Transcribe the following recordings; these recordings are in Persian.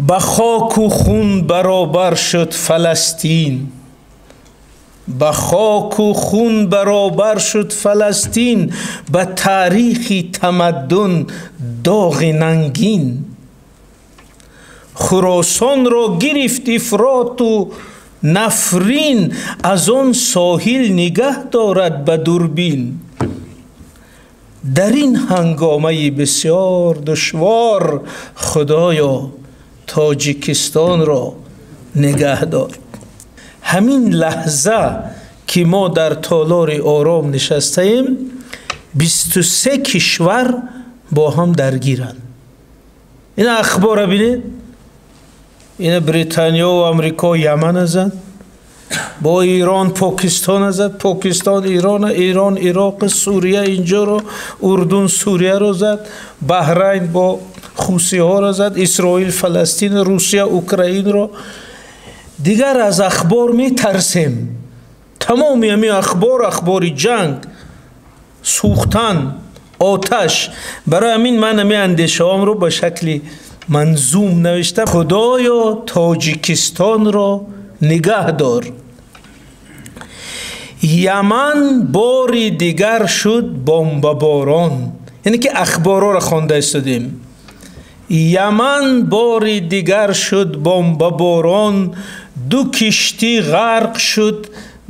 با خاک و خون برابر شد فلسطین، با خاک و خون برابر شد فلسطین، به تاریخی تمدن داغ ننگین. خراسان را گرفت افراط و نفرین، از آن ساحل نگه دارد به دوربین. در این هنگامه بسیار دشوار، خدایا تاجیکستان را نگه دار. همین لحظه که ما در تالار آرام نشسته ایم، 23 کشور با هم درگیرند. این اخبار بینید، این بریتانیا و امریکا یمن زد، با ایران پاکستان زد، پاکستان ایران، ایران عراق، سوریه اینجا رو، اردن سوریه رو زد، بحرین با خوسی ها رو زد، اسرائیل فلسطین، روسیه اوکراین رو. دیگر از اخبار می ترسیم. تمامی همی اخبار جنگ، سوختن، آتش. برای همین من همی اندیشه هم رو به شکل منظوم نوشتم. خدایا تاجیکستان را نگه دار. یمن باری دیگر شد بمباران، یعنی که اخبارا را خوانده استادیم. یمن باری دیگر شد بمباران، 2 کشتی غرق شد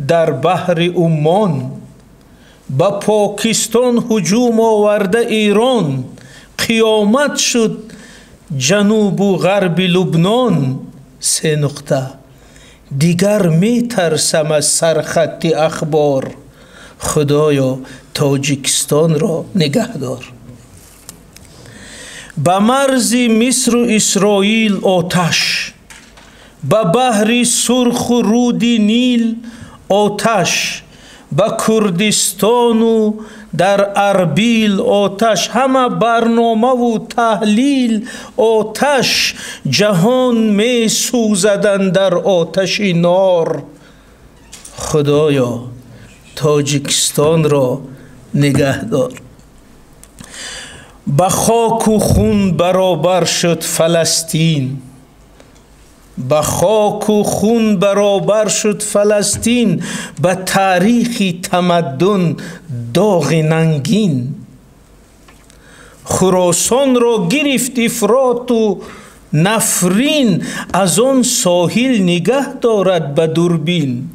در بحر عمان. با پاکستان هجوم آورده ایران، قیامت شد جنوب و غرب لبنان. 3 نقطه. دیگر می ترسم از سرخط اخبار، خدایا تاجیکستان را نگه دار. به مرز مصر و اسرائیل آتش، به بحر سرخ و رود نیل آتش، به کردستان و در اربیل آتش. همه برنامه و تحلیل آتش، جهان می سوزدن در آتش نار. خدایا تاجیکستان را نگه دار. با خاک و خون برابر شد فلسطین، با خاک و خون برابر شد فلسطین، به تاریخی تمدن داغ ننگین. خراسان را گرفت افراط و نفرین، از آن ساحل نگه دارد به دوربین.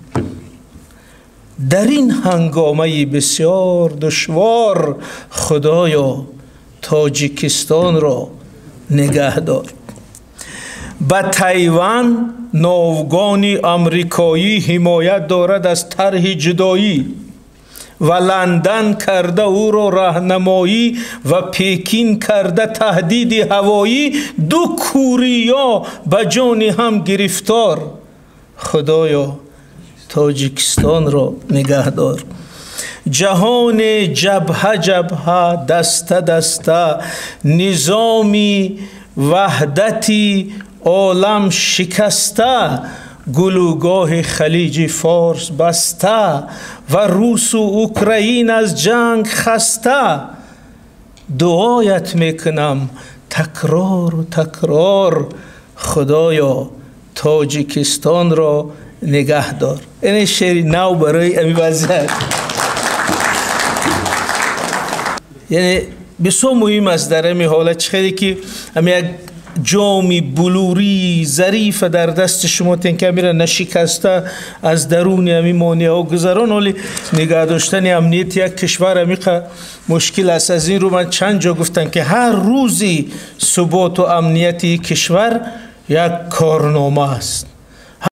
در این هنگامه بسیار دشوار، خدایا تاجیکستان را نگه دار. به تایوان ناوگان امریکایی حمایت دارد از طرح جدایی و لندن کرده او را راهنمایی و پکین کرده تهدید هوایی. 2 کوریا به جان هم گرفتار. خدایا تاجیکستان را نگه دار. جهان جبهه جبهه، دسته دسته، نظامی وحدتی عالم شکسته. گلوگاه خلیج فارس بسته و روس و اوکراین از جنگ خسته. دعایت میکنم تکرار و تکرار، خدایا تاجیکستان را نگه دار. این شعر نو برای امی وضعیت، یعنی بسیار مهم است در امی حالت. چخیلی که امی یک جامی بلوری ظریف در دست شما تنکه میره نشکسته از درون امی مانعه ها گذران، ولی نگه داشتن امنیت یک کشور امیقه مشکل است. از این رو من چند جا گفتم که هر روزی ثبات و امنیت کشور یک کارنامه است.